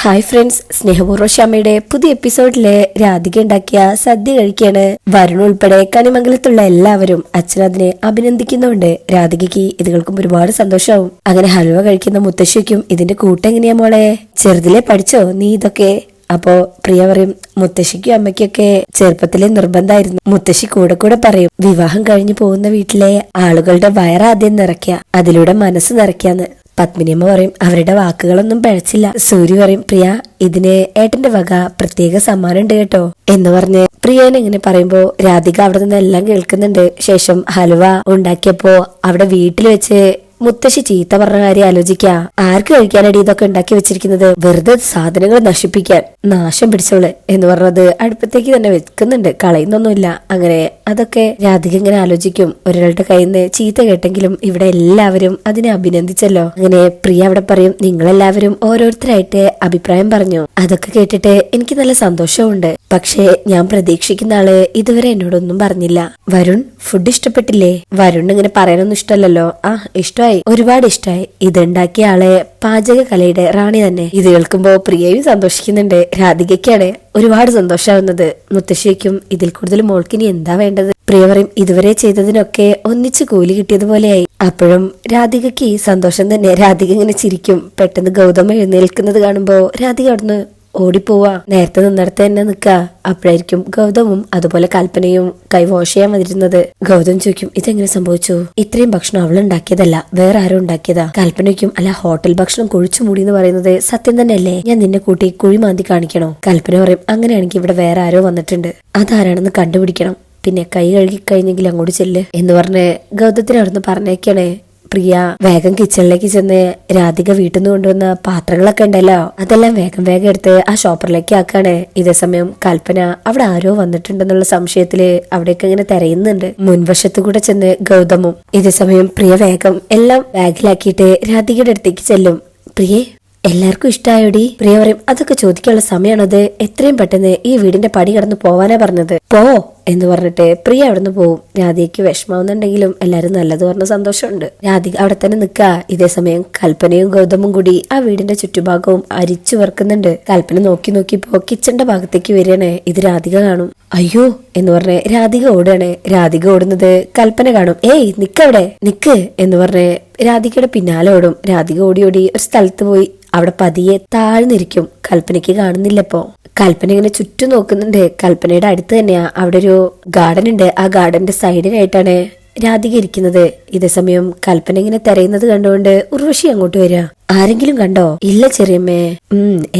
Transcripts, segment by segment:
Hi friends, സ്നേഹപൂർവ്വ ക്ഷമയുടെ പുതിയ എപ്പിസോഡില് രാധിക ഉണ്ടാക്കിയ സദ്യ കഴിക്കാണ്. വരുൺ ഉൾപ്പെടെ കണിമംഗലത്തുള്ള എല്ലാവരും അച്ഛനതിനെ അഭിനന്ദിക്കുന്നുണ്ട്. രാധികയ്ക്ക് ഇത് കേൾക്കുമ്പോൾ ഒരുപാട് സന്തോഷമാവും. അങ്ങനെ ഹൽവ കഴിക്കുന്ന മുത്തശ്ശിക്കും ഇതിന്റെ കൂട്ടെങ്ങനെയാ മോളെ, ചെറുതിലെ പഠിച്ചോ നീ ഇതൊക്കെ? അപ്പോ പ്രിയ പറയും, മുത്തശ്ശിക്കും അമ്മയ്ക്കൊക്കെ ചെറുപ്പത്തിലെ നിർബന്ധമായിരുന്നു. മുത്തശ്ശി കൂടെ കൂടെ പറയും, വിവാഹം കഴിഞ്ഞു പോകുന്ന വീട്ടിലെ ആളുകളുടെ വയറാദ്യം നിറയ്ക്കുക, അതിലൂടെ മനസ്സ് നിറയ്ക്കാന്ന്. പത്മിനിയമ്മ പറയും, അവരുടെ വാക്കുകളൊന്നും പഴച്ചില്ല. സൂര്യ പറയും, പ്രിയ ഇതിന് ഏട്ടന്റെ വക പ്രത്യേക സമ്മാനം ഉണ്ട് കേട്ടോ എന്ന് പറഞ്ഞ് പ്രിയനെ ഇങ്ങനെ പറയുമ്പോ രാധിക അവിടെ നിന്ന് എല്ലാം കേൾക്കുന്നുണ്ട്. ശേഷം ഹൽവ ഉണ്ടാക്കിയപ്പോ അവിടെ വീട്ടിൽ വെച്ച് മുത്തശ്ശി ചീത്ത പറഞ്ഞ കാര്യം ആലോചിക്ക. ആർക്ക് കഴിക്കാനടി ഇതൊക്കെ ഉണ്ടാക്കി വെച്ചിരിക്കുന്നത്? വെറുതെ സാധനങ്ങൾ നശിപ്പിക്കാൻ, നാശം പിടിച്ചോള് എന്ന് പറഞ്ഞത് അടുപ്പത്തേക്ക് തന്നെ വെക്കുന്നുണ്ട്, കളയുന്നൊന്നുമില്ല. അങ്ങനെ അതൊക്കെ രാധിക ഇങ്ങനെ ആലോചിക്കും. ഒരാളുടെ കയ്യിൽ നിന്ന് ചീത്ത കേട്ടെങ്കിലും ഇവിടെ എല്ലാവരും അതിനെ അഭിനന്ദിച്ചല്ലോ. അങ്ങനെ പ്രിയ അവിടെ പറയും, നിങ്ങളെല്ലാവരും ഓരോരുത്തരായിട്ട് അഭിപ്രായം പറഞ്ഞു. അതൊക്കെ കേട്ടിട്ട് എനിക്ക് നല്ല സന്തോഷമുണ്ട്. പക്ഷേ ഞാൻ പ്രതീക്ഷിക്കുന്ന ആള് ഇതുവരെ എന്നോടൊന്നും പറഞ്ഞില്ല. വരുൺ ഫുഡ് ഇഷ്ടപ്പെട്ടില്ലേ? വരുൺ ഇങ്ങനെ പറയാനൊന്നും ഇഷ്ടമല്ലല്ലോ. ഇഷ്ടമായി, ഒരുപാട് ഇഷ്ടമായി. ഇതുണ്ടാക്കിയ ആളെ പാചക കലയുടെ റാണി തന്നെ. ഇത് കേൾക്കുമ്പോ പ്രിയയും സന്തോഷിക്കുന്നുണ്ട്. രാധികയ്ക്കാണ് ഒരുപാട് സന്തോഷാവുന്നത്. മുത്തശ്ശിക്കും ഇതിൽ കൂടുതൽ മോൾക്കിനി എന്താ വേണ്ടത്? പ്രിയ പറയും, ഇതുവരെ ചെയ്തതിനൊക്കെ ഒന്നിച്ച് കൂലി കിട്ടിയതുപോലെയായി. അപ്പോഴും രാധികയ്ക്ക് സന്തോഷം തന്നെ. രാധിക ഇങ്ങനെ ചിരിക്കും. പെട്ടെന്ന് ഗൗതം എഴുന്നേൽക്കുന്നത് കാണുമ്പോ രാധിക അവിടുന്ന് ഓടിപ്പോവാ. നേരത്തെ നിന്നിടത്ത് തന്നെ നിക്ക. അപ്പോഴായിരിക്കും ഗൗതമും അതുപോലെ കൽപ്പനയും കൈ വാഷ് ചെയ്യാൻ വന്നിരുന്നത്. ഗൗതം ചോദിക്കും, ഇതെങ്ങനെ സംഭവിച്ചു? ഇത്രയും ഭക്ഷണം അവൾ ഉണ്ടാക്കിയതല്ല, വേറെ ആരും ഉണ്ടാക്കിയതാ. കൽപ്പനയ്ക്കും, അല്ല ഹോട്ടൽ ഭക്ഷണം കുഴിച്ചു മൂടി എന്ന് പറയുന്നത് സത്യം തന്നെയല്ലേ? ഞാൻ നിന്നെ കൂട്ടി കുഴി മാന്തി കാണിക്കണോ? കൽപ്പന പറയും, അങ്ങനെയാണെങ്കിൽ ഇവിടെ വേറെ ആരോ വന്നിട്ടുണ്ട്, അതാരാണെന്ന് കണ്ടുപിടിക്കണം. പിന്നെ കൈ കഴുകി കഴിഞ്ഞെങ്കിൽ അങ്ങോട്ട് ചെല്ല് എന്ന് പറഞ്ഞ് ഗൗതത്തിന് അവിടുന്ന് പറഞ്ഞേക്കാണേ. പ്രിയ വേഗം കിച്ചണിലേക്ക് ചെന്ന് രാധിക വീട്ടിൽ നിന്ന് കൊണ്ടുവന്ന പാത്രങ്ങളൊക്കെ ഉണ്ടല്ലോ, അതെല്ലാം വേഗം വേഗം എടുത്ത് ആ ഷോപ്പറിലേക്ക് ആക്കാണ്. ഇതേസമയം കൽപ്പന അവിടെ ആരോ വന്നിട്ടുണ്ടെന്നുള്ള സംശയത്തില് അവിടേക്ക് ഇങ്ങനെ തെരയുന്നുണ്ട്. മുൻവശത്തു കൂടെ ചെന്ന് ഗൗതമും. ഇതേസമയം പ്രിയ വേഗം എല്ലാം ബാഗിലാക്കിയിട്ട് രാധികയുടെ അടുത്തേക്ക് ചെല്ലും. പ്രിയേ, എല്ലാവർക്കും ഇഷ്ടായോടി? പ്രിയ പറയും, അതൊക്കെ ചോദിക്കാനുള്ള സമയമാണത്. എത്രയും പെട്ടെന്ന് ഈ വീടിന്റെ പടി കടന്ന് പോവാനാ പറഞ്ഞത്, പോ എന്ന് പറഞ്ഞിട്ട് പ്രിയ അവിടുന്ന് പോവും. രാധികയ്ക്ക് വിഷമാവുന്നുണ്ടെങ്കിലും എല്ലാരും നല്ലത് പറഞ്ഞ സന്തോഷമുണ്ട്. രാധിക അവിടെ തന്നെ നിൽക്കുക. ഇതേസമയം കൽപ്പനയും ഗൗതമും കൂടി ആ വീടിന്റെ ചുറ്റുഭാഗവും അരിച്ചു വെറുക്കുന്നുണ്ട്. കൽപ്പന നോക്കി നോക്കിപ്പോ കിച്ചന്റെ ഭാഗത്തേക്ക് വരികയാണ്. ഇത് രാധിക കാണും. അയ്യോ എന്ന് പറഞ്ഞ് രാധിക ഓടുകയാണ്. രാധിക ഓടുന്നത് കൽപ്പന കാണും. ഏയ് നിക്കവിടെ, നിക്ക് എന്ന് പറഞ്ഞ് രാധികയുടെ പിന്നാലെ ഓടും. രാധിക ഓടി ഓടി ഒരു സ്ഥലത്ത് പോയി അവിടെ പതിയെ താഴ്ന്നിരിക്കും. കൽപ്പനയ്ക്ക് കാണുന്നില്ലപ്പോ. കൽപ്പന ഇങ്ങനെ ചുറ്റും നോക്കുന്നുണ്ട്. കൽപ്പനയുടെ അടുത്ത് തന്നെയാ അവിടെ ഒരു ഗാർഡൻ ഉണ്ട്. ആ ഗാർഡന്റെ സൈഡിലായിട്ടാണ് രാധിക ഇരിക്കുന്നത്. ഇതേസമയം കൽപ്പന ഇങ്ങനെ തെരയുന്നത് കണ്ടുകൊണ്ട് ഉർവശി അങ്ങോട്ട് വരിക. ആരെങ്കിലും കണ്ടോ? ഇല്ല ചെറിയമ്മേ.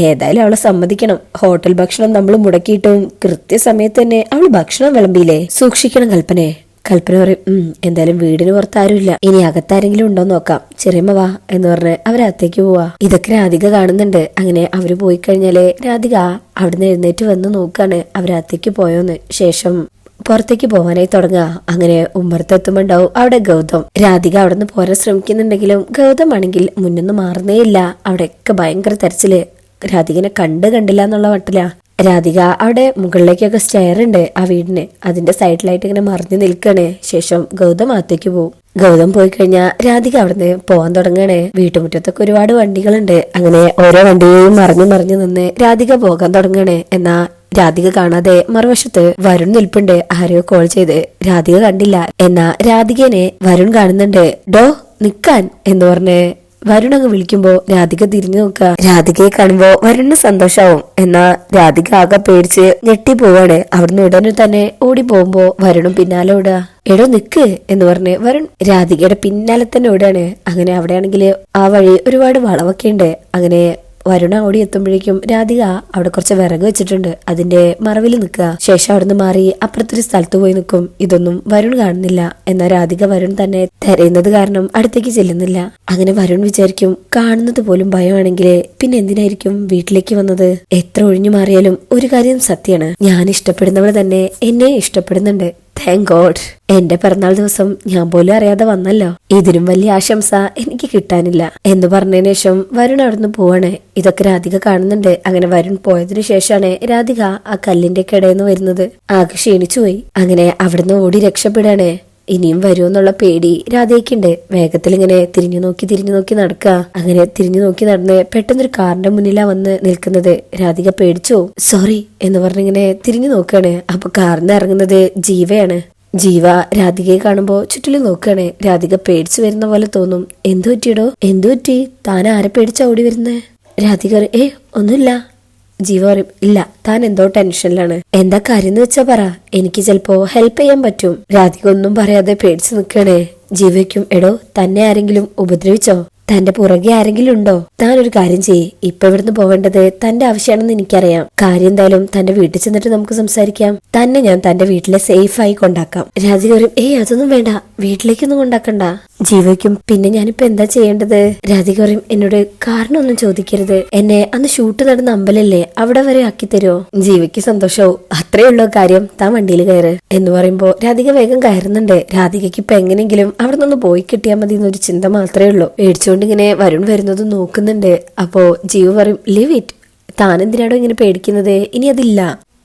ഏതായാലും അവളെ സമ്മതിക്കണം. ഹോട്ടൽ ഭക്ഷണം നമ്മൾ മുടക്കിയിട്ടും കൃത്യസമയത്ത് തന്നെ അവള് ഭക്ഷണം വിളമ്പിയില്ലേ? സൂക്ഷിക്കണം കൽപ്പനെ. കൽപ്പന പറയും, എന്തായാലും വീടിന് പുറത്ത് ആരുമില്ല, ഇനി അകത്താരെങ്കിലും ഉണ്ടോ നോക്കാം. ചെറിയമ്മ വാ എന്ന് പറഞ്ഞ് അവരകത്തേക്ക് പോവാ. ഇതൊക്കെ രാധിക കാണുന്നുണ്ട്. അങ്ങനെ അവര് പോയി കഴിഞ്ഞാല് രാധിക അവിടുന്ന് എഴുന്നേറ്റ് വന്ന് നോക്കാണ് അവരകത്തേക്ക് പോയോന്ന്. ശേഷം പുറത്തേക്ക് പോവാനായി തുടങ്ങുക. അങ്ങനെ ഉമ്മറത്തെത്തുമ്പോണ്ടാവും അവിടെ ഗൗതം. രാധിക അവിടെ നിന്ന് പോരാൻ ശ്രമിക്കുന്നുണ്ടെങ്കിലും ഗൗതം ആണെങ്കിൽ മുന്നൊന്നും മാറുന്നേ ഇല്ല. അവിടെയൊക്കെ ഭയങ്കര തെരച്ചില്. രാധികനെ കണ്ടില്ല എന്നുള്ള വട്ടിലാ. രാധിക അവിടെ മുകളിലേക്കൊക്കെ സ്റ്റെയർ ഉണ്ട് ആ വീടിന്, അതിന്റെ സൈഡിലായിട്ട് ഇങ്ങനെ മറിഞ്ഞു നിൽക്കാണ്. ശേഷം ഗൗതം അകത്തേക്ക് പോകും. ഗൗതം പോയി കഴിഞ്ഞാൽ രാധിക അവിടുന്ന് പോവാൻ തുടങ്ങാണ്. വീട്ടുമുറ്റത്തൊക്കെ ഒരുപാട് വണ്ടികളുണ്ട്. അങ്ങനെ ഓരോ വണ്ടിയെയും മറിഞ്ഞു നിന്ന് രാധിക പോകാൻ തുടങ്ങാണ്. എന്നാ രാധിക കാണാതെ മറുവശത്ത് വരുൺ നിൽപ്പുണ്ട്. ആരെയോ കോൾ ചെയ്ത് രാധിക കണ്ടില്ല. എന്നാ രാധികനെ വരുൺ കാണുന്നുണ്ട്. ഡോ നിക്കാൻ എന്ന് പറഞ്ഞ് വരുൺ അങ്ങ് വിളിക്കുമ്പോ രാധിക തിരിഞ്ഞു നോക്കുക. രാധികയെ കാണുമ്പോ വരുണിന് സന്തോഷാവും. എന്നാ രാധിക ആകെ പേടിച്ച് ഞെട്ടി പോവാണ്. അവിടുന്ന് ഉടനെ തന്നെ ഓടി പോകുമ്പോ വരുണും പിന്നാലെ ഓടുക. എടോ നിക്ക് എന്ന് പറഞ്ഞ് വരുൺ രാധികയുടെ പിന്നാലെ തന്നെ ഓടുകയാണ്. അങ്ങനെ അവിടെയാണെങ്കിൽ ആ വഴി ഒരുപാട് വളവൊക്കെ ഉണ്ട്. അങ്ങനെ വരുണ ഓടി എത്തുമ്പോഴേക്കും രാധിക അവിടെ കുറച്ച് വിറക് വെച്ചിട്ടുണ്ട്, അതിന്റെ മറവിൽ നിൽക്കുക. ശേഷം അവിടുന്ന് മാറി അപ്പുറത്തൊരു സ്ഥലത്ത് പോയി നിൽക്കും. ഇതൊന്നും വരുൺ കാണുന്നില്ല. എന്നാൽ രാധിക വരുൺ തന്നെ തെരയുന്നത് കാരണം അടുത്തേക്ക് ചെല്ലുന്നില്ല. അങ്ങനെ വരുൺ വിചാരിക്കും, കാണുന്നത് പോലും ഭയമാണെങ്കിൽ പിന്നെ എന്തിനായിരിക്കും വീട്ടിലേക്ക് വന്നത്? എത്ര ഒഴിഞ്ഞു മാറിയാലും ഒരു കാര്യം സത്യമാണ്, ഞാൻ ഇഷ്ടപ്പെടുന്നവൾ തന്നെ എന്നെ ഇഷ്ടപ്പെടുന്നുണ്ട്. Thank God. എന്റെ പിറന്നാൾ ദിവസം ഞാൻ പോലും അറിയാതെ വന്നല്ലോ. ഇതിനും വലിയ ആശംസ എനിക്ക് കിട്ടാനില്ല എന്ന് പറഞ്ഞതിന് ശേഷം വരുൺ അവിടുന്ന് പോവാണ്. ഇതൊക്കെ രാധിക കാണുന്നുണ്ട്. അങ്ങനെ വരുൺ പോയതിനു ശേഷമാണ് രാധിക ആ കല്ലിന്റെ കിടയിൽ നിന്ന് വരുന്നത്. ആകെ ക്ഷീണിച്ചു പോയി. അങ്ങനെ അവിടുന്ന് ഓടി രക്ഷപ്പെടാണ്. ഇനിയും വരുമെന്നുള്ള പേടി രാധയ്ക്കുണ്ട്. വേഗത്തിൽ ഇങ്ങനെ തിരിഞ്ഞു നോക്കി നടക്കുക. അങ്ങനെ തിരിഞ്ഞു നോക്കി നടന്ന് പെട്ടെന്നൊരു കാറിന്റെ മുന്നിലാ വന്ന് നിൽക്കുന്നത്. രാധിക പേടിച്ചോ. സോറി എന്ന് പറഞ്ഞിങ്ങനെ തിരിഞ്ഞു നോക്കാണ്. അപ്പൊ കാറിന്ന് ഇറങ്ങുന്നത് ജീവയാണ്. ജീവ രാധികയെ കാണുമ്പോ ചുറ്റിലും നോക്കാണ്. രാധിക പേടിച്ചു വരുന്ന പോലെ തോന്നും. എന്തു പറ്റിയടോ? എന്തു പറ്റി? താൻ ആരെ പേടിച്ചാ ഓടി വരുന്നേ? രാധിക ഒന്നുമില്ല. ജീവ പറയും ഇല്ല, താൻ എന്തോ ടെൻഷനിലാണ്. എന്താ കാര്യം എന്ന് വെച്ചാ പറ, എനിക്ക് ചിലപ്പോ ഹെൽപ്പ് ചെയ്യാൻ പറ്റും. രാധിക ഒന്നും പറയാതെ പേടിച്ചു നിൽക്കണേ. ജീവയ്ക്കും എടോ തന്നെ ആരെങ്കിലും ഉപദ്രവിച്ചോ? തന്റെ പുറകെ ആരെങ്കിലും ഉണ്ടോ? താൻ ഒരു കാര്യം ചെയ്യേ, ഇപ്പൊ ഇവിടുന്ന് പോവേണ്ടത് തന്റെ ആവശ്യമാണെന്ന് എനിക്കറിയാം. കാര്യം എന്തായാലും തന്റെ വീട്ടിൽ ചെന്നിട്ട് നമുക്ക് സംസാരിക്കാം. തന്നെ ഞാൻ തന്റെ വീട്ടിലെ സേഫായി കൊണ്ടാക്കാം. രാധിക പറയും അതൊന്നും വേണ്ട, വീട്ടിലേക്കൊന്നും കൊണ്ടാക്കണ്ട. ജീവയ്ക്കും പിന്നെ ഞാനിപ്പോ എന്താ ചെയ്യേണ്ടത്? രാധിക പറയും എന്നോട് കാരണമൊന്നും ചോദിക്കരുത്. എന്നെ അന്ന് ഷൂട്ട് നടന്ന അമ്പലല്ലേ, അവിടെ വരെ ആക്കി തരുമോ? ജീവയ്ക്ക് സന്തോഷവും. അത്രയുള്ള കാര്യം, താൻ വണ്ടിയിൽ കയറ് എന്ന് പറയുമ്പോ രാധിക വേഗം കയറുന്നുണ്ട്. രാധികയ്ക്ക് ഇപ്പൊ എങ്ങനെങ്കിലും അവിടെ നിന്ന് പോയി കിട്ടിയാൽ മതി എന്നൊരു ചിന്ത മാത്രമേ ഉള്ളൂ. പേടിച്ചോണ്ടിങ്ങനെ വരുൺ വരുന്നത് നോക്കുന്നുണ്ട്. അപ്പോ ജീവ പറയും ലിവ് ഇറ്റ്, താൻ എന്തിനാടോ ഇങ്ങനെ പേടിക്കുന്നത്? ഇനി അതില്ല,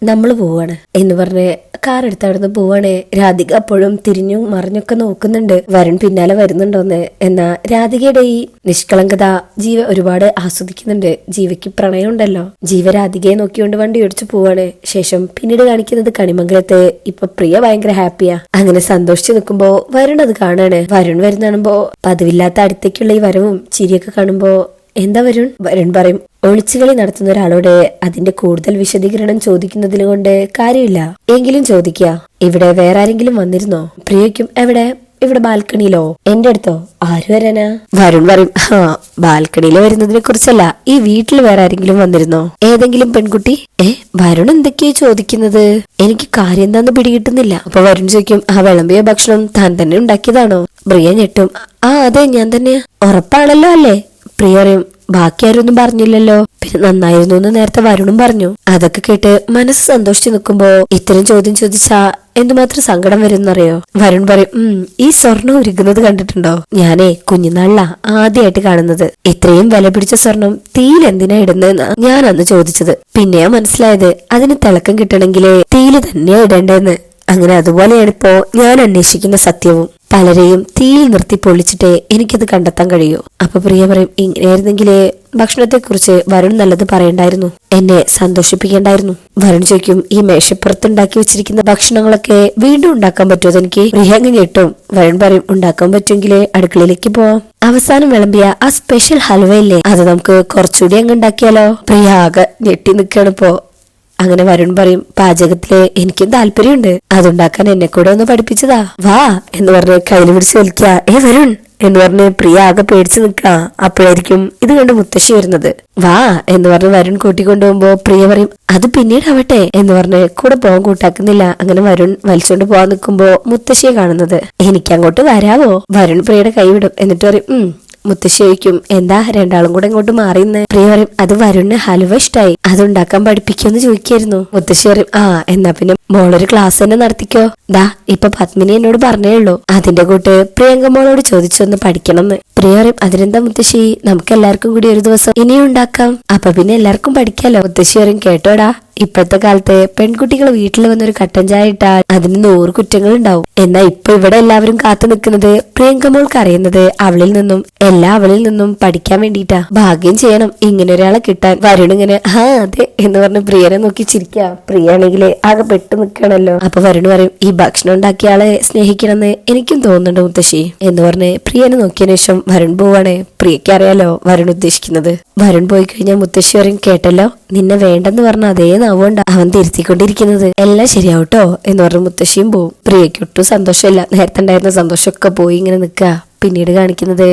നമ്മള് പോവാണ് എന്ന് പറഞ്ഞ് കാർ എടുത്ത് അവിടുന്ന് പോവാണ്. രാധിക അപ്പോഴും തിരിഞ്ഞും മറിഞ്ഞൊക്കെ നോക്കുന്നുണ്ട് വരുൺ പിന്നാലെ വരുന്നുണ്ടോന്ന്. എന്നാ രാധികയുടെ ഈ നിഷ്കളങ്കത ജീവ ഒരുപാട് ആസ്വദിക്കുന്നുണ്ട്. ജീവയ്ക്ക് പ്രണയം ഉണ്ടല്ലോ. ജീവ രാധികയെ നോക്കിക്കൊണ്ട് വണ്ടി ഓടിച്ചു പോവാണ്. ശേഷം പിന്നീട് കാണിക്കുന്നത് കണിമംഗലത്ത്. ഇപ്പൊ പ്രിയ ഭയങ്കര ഹാപ്പിയാ. അങ്ങനെ സന്തോഷിച്ചു നിൽക്കുമ്പോ വരുൺ അത് കാണാണ്. വരുൺ വരുന്ന കാണുമ്പോ പതിവില്ലാത്ത അടുത്തേക്കുള്ള ഈ വരവും ചിരിയൊക്കെ കാണുമ്പോ എന്താ വരുൺ പറയും ഒളിച്ചുകളി നടത്തുന്ന ഒരാളോട് അതിന്റെ കൂടുതൽ വിശദീകരണം ചോദിക്കുന്നതിൽ കൊണ്ട് കാര്യമില്ല. എങ്കിലും ചോദിക്കുക, ഇവിടെ വേറെ ആരെങ്കിലും വന്നിരുന്നോ? പ്രിയയ്ക്കും ഇവിടെ ബാൽക്കണിയിലോ? എന്റെ അടുത്തോ? ആര് വരാനാ? വരുൺ പറയും ബാൽക്കണിയിൽ വരുന്നതിനെ കുറിച്ചല്ല, ഈ വീട്ടിൽ വേറെ ആരെങ്കിലും വന്നിരുന്നോ? ഏതെങ്കിലും പെൺകുട്ടി? വരുൺ എന്തൊക്കെയാ ചോദിക്കുന്നത്? എനിക്ക് കാര്യം എന്താന്ന് പിടികിട്ടുന്നില്ല. അപ്പൊ വരുൺ ചോദിക്കും വിളമ്പിയ ഭക്ഷണം താൻ തന്നെ ഉണ്ടാക്കിയതാണോ? പ്രിയ ഞെട്ടും. അതെ ഞാൻ തന്നെ. ഉറപ്പാണല്ലോ അല്ലേ? പ്രിയ പറയും ബാക്കി ആരൊന്നും പറഞ്ഞില്ലല്ലോ. പിന്നെ നന്നായിരുന്നു എന്ന് നേരത്തെ വരുണും പറഞ്ഞു. അതൊക്കെ കേട്ട് മനസ്സ് സന്തോഷിച്ചു നിൽക്കുമ്പോ ഇത്തരം ചോദ്യം ചോദിച്ചാ എന്തുമാത്രം സങ്കടം വരുന്നറിയോ? വരുൺ പറയും ഈ സ്വർണം ഉരുകുന്നത് കണ്ടിട്ടുണ്ടോ? ഞാനേ കുഞ്ഞുനാളിലാ ആദ്യമായിട്ട് കാണുന്നത്. ഇത്രയും വില പിടിച്ച സ്വർണം തീയിൽ എന്തിനാ ഇടുന്നതെന്നാ ഞാൻ അന്ന് ചോദിച്ചത്. പിന്നെയാ മനസ്സിലായത് അതിന് തിളക്കം കിട്ടണമെങ്കിലേ തീയിൽ തന്നെയാ ഇടേണ്ടതെന്ന്. അങ്ങനെ അതുപോലെയാണ് ഇപ്പോ ഞാൻ അന്വേഷിക്കുന്ന സത്യവും. പലരെയും തീയിൽ നിർത്തി പൊള്ളിച്ചിട്ടേ എനിക്കത് കണ്ടെത്താൻ കഴിയൂ. അപ്പൊ പ്രിയ പറയും ഇങ്ങനെയായിരുന്നെങ്കിലേ ഭക്ഷണത്തെ കുറിച്ച് വരുൺ നല്ലത് പറയണ്ടായിരുന്നു, എന്നെ സന്തോഷിപ്പിക്കണ്ടായിരുന്നു. വരുൺ ചോദിക്കും ഈ മേശപ്പുറത്തുണ്ടാക്കി വെച്ചിരിക്കുന്ന ഭക്ഷണങ്ങളൊക്കെ വീണ്ടും ഉണ്ടാക്കാൻ പറ്റുമോ എനിക്ക്? പ്രിയ അങ്ങ് ഞെട്ടും. വരുൺ പറയും ഉണ്ടാക്കാൻ പറ്റുമെങ്കിലേ അടുക്കളയിലേക്ക് പോവാം. അവസാനം വിളമ്പിയ ആ സ്പെഷ്യൽ ഹൽവയില്ലേ, അത് നമുക്ക് കുറച്ചുകൂടി അങ്ങ് ഉണ്ടാക്കിയാലോ? പ്രിയ ആകെ ഞെട്ടി നിൽക്കാണ് ഇപ്പോ. അങ്ങനെ വരുൺ പറയും പാചകത്തില് എനിക്കും താല്പര്യമുണ്ട്, അതുണ്ടാക്കാൻ എന്നെ കൂടെ ഒന്ന് പഠിപ്പിച്ചതാ, വാ എന്ന് പറഞ്ഞ് കയ്യിൽ പിടിച്ച് വലിക്കാ. വരുൺ എന്ന് പറഞ്ഞ് പ്രിയ ആകെ പേടിച്ചു നിൽക്കാ. അപ്പോഴായിരിക്കും ഇത് കണ്ട് മുത്തശ്ശി വരുന്നത്. വാ എന്ന് പറഞ്ഞ് വരുൺ കൂട്ടിക്കൊണ്ടുപോകുമ്പോ പ്രിയ പറയും അത് പിന്നീട് ആവട്ടെ എന്ന് പറഞ്ഞ് കൂടെ പോകാൻ കൂട്ടാക്കുന്നില്ല. അങ്ങനെ വരുൺ വലിച്ചോണ്ട് പോവാൻ നിൽക്കുമ്പോ മുത്തശ്ശിയെ കാണുന്നത്. എനിക്ക് അങ്ങോട്ട് വരാവോ? വരുൺ പ്രിയയുടെ കൈ വിടും. എന്നിട്ട് പറയും മുത്തശ്ശി ചോദിക്കും എന്താ രണ്ടാളും കൂടെ ഇങ്ങോട്ട് മാറിയെന്ന്? പ്രിയ പറയും അത് വരുണിന് ഹലുവ ഇഷ്ടായി, അതുണ്ടാക്കാൻ പഠിപ്പിക്കുമെന്ന് ചോദിക്കായിരുന്നു. മുത്തശ്ശി പറയും എന്നാ പിന്നെ മോളൊരു ക്ലാസ് തന്നെ നടത്തിക്കോ. ദാ ഇപ്പൊ പത്മിനി എന്നോട് പറഞ്ഞേ ഉള്ളൂ, അതിന്റെ കൂട്ട് പ്രിയങ്ക മോളോട് ചോദിച്ചൊന്ന് പഠിക്കണമെന്ന്. പ്രിയ പറയും അതിനെന്താ മുത്തശ്ശി, നമുക്ക് എല്ലാവർക്കും കൂടി ഒരു ദിവസം ഇനിയും ഉണ്ടാക്കാം, അപ്പൊ പിന്നെ എല്ലാവർക്കും പഠിക്കാലോ. മുത്തശ്ശി പറയും കേട്ടോടാ, ഇപ്പോഴത്തെ കാലത്ത് പെൺകുട്ടികൾ വീട്ടിൽ വന്നൊരു കട്ടൻ ചായ ഇട്ടാൽ അതിന് 100 കുറ്റങ്ങൾ ഉണ്ടാവും. എന്നാ ഇപ്പൊ ഇവിടെ എല്ലാവരും കാത്തു നിൽക്കുന്നത് പ്രിയങ്കമോൾക്ക് അറിയുന്നത് അവളിൽ നിന്നും പഠിക്കാൻ വേണ്ടിട്ടാ. ഭാഗ്യം ചെയ്യണം ഇങ്ങനെ ഒരാളെ കിട്ടാൻ. വരുൺ ഇങ്ങനെ അതെ എന്ന് പറഞ്ഞ് പ്രിയനെ നോക്കി ചിരിക്കാ. പ്രിയാണെങ്കിൽ ആകെ പെട്ടു നിൽക്കണല്ലോ. അപ്പൊ വരുൺ പറയും ഈ ഭക്ഷണം ഉണ്ടാക്കിയ ആളെ സ്നേഹിക്കണമെന്ന് എനിക്കും തോന്നുന്നുണ്ട് മുത്തശ്ശി എന്ന് പറഞ്ഞ് പ്രിയനെ നോക്കിയതിനു ശേഷം വരുൺ പോവാണ്. പ്രിയക്ക് അറിയാലോ വരുൺ ഉദ്ദേശിക്കുന്നത്. വരുൺ പോയി കഴിഞ്ഞാൽ മുത്തശ്ശി പറയും കേട്ടല്ലോ, നിന്നെ വേണ്ടെന്ന് പറഞ്ഞ അതേ നാവുകൊണ്ടാ അവൻ തിരുത്തിക്കൊണ്ടിരിക്കുന്നത്, എല്ലാം ശരിയാവട്ടോ എന്ന് പറഞ്ഞ് മുത്തശ്ശിയും പോവും. പ്രിയയ്ക്ക് ഒട്ടും സന്തോഷമില്ല. നേരത്തെ ഉണ്ടായിരുന്ന സന്തോഷമൊക്കെ പോയി ഇങ്ങനെ നിൽക്കുക. പിന്നീട് കാണിക്കുന്നത്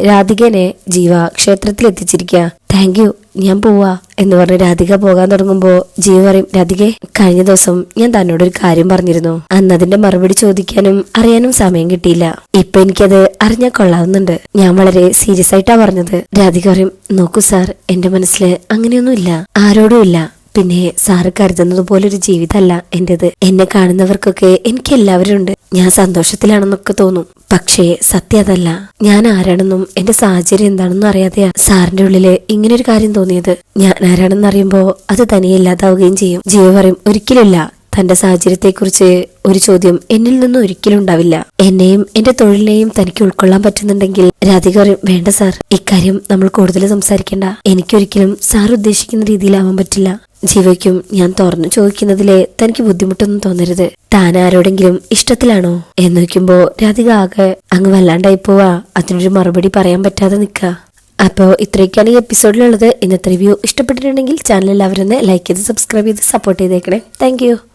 രാധികനെ ജീവ ക്ഷേത്രത്തിൽ എത്തിച്ചിരിക്കുക. താങ്ക് യു, ഞാൻ പോവാ എന്ന് പറഞ്ഞ് രാധിക പോകാൻ തുടങ്ങുമ്പോ ജീവ പറയും രാധികെ കഴിഞ്ഞ ദിവസം ഞാൻ തന്നോടൊരു കാര്യം പറഞ്ഞിരുന്നു, അന്ന് അതിന്റെ മറുപടി ചോദിക്കാനും അറിയാനും സമയം കിട്ടിയില്ല. ഇപ്പൊ എനിക്കത് അറിഞ്ഞാൽ കൊള്ളാവുന്നുണ്ട്. ഞാൻ വളരെ സീരിയസ് ആയിട്ടാ പറഞ്ഞത്. രാധിക പറയും നോക്കൂ സാർ, എന്റെ മനസ്സില് അങ്ങനെയൊന്നുമില്ല, ആരോടും ഇല്ല. പിന്നെ സാറ് കരുതുന്നത് പോലൊരു ജീവിതമല്ല എന്റേത്. എന്നെ കാണുന്നവർക്കൊക്കെ എനിക്ക് എല്ലാവരും ഉണ്ട്. ഞാൻ സന്തോഷത്തിലാണെന്നൊക്കെ തോന്നും, പക്ഷേ സത്യം അതല്ല. ഞാൻ ആരാണെന്നും എന്റെ സാഹചര്യം എന്താണെന്നും അറിയാതെയാ സാറിന്റെ ഉള്ളില് ഇങ്ങനെ ഒരു കാര്യം തോന്നിയത്. ഞാൻ ആരാണെന്ന് അറിയുമ്പോ അത് തനിയെ ഇല്ലാതാവുകയും ചെയ്യും. ജീവ പറയും ഒരിക്കലില്ല, തന്റെ സാഹചര്യത്തെക്കുറിച്ച് ഒരു ചോദ്യം എന്നിൽ നിന്നും ഒരിക്കലും ഉണ്ടാവില്ല. എന്നെയും എന്റെ തൊഴിലിനെയും തനിക്ക് ഉൾക്കൊള്ളാൻ പറ്റുന്നുണ്ടെങ്കിൽ രാധിക പറയും, വേണ്ട സാർ, ഇക്കാര്യം നമ്മൾ കൂടുതൽ സംസാരിക്കണ്ട. എനിക്കൊരിക്കലും സാർ ഉദ്ദേശിക്കുന്ന രീതിയിലാവാൻ പറ്റില്ല. ജീവയ്ക്കും ഞാൻ തുറന്നു ചോദിക്കുന്നതിലെ തനിക്ക് ബുദ്ധിമുട്ടൊന്നും തോന്നരുത്. താൻ ആരോടെങ്കിലും ഇഷ്ടത്തിലാണോ എന്ന് നോക്കുമ്പോ രാധിക ആകെ അങ്ങ് വല്ലാണ്ടായി പോവാ. അതിനൊരു മറുപടി പറയാൻ പറ്റാതെ നിൽക്കുക. അപ്പോൾ ഇത്രയൊക്കെയാണ് ഈ എപ്പിസോഡിലുള്ളത്. ഇന്നത്തെ റിവ്യൂ ഇഷ്ടപ്പെട്ടിട്ടുണ്ടെങ്കിൽ ചാനൽ എല്ലാവരും ലൈക്ക് ചെയ്ത് സബ്സ്ക്രൈബ് ചെയ്ത് സപ്പോർട്ട് ചെയ്തേക്കണേ. താങ്ക്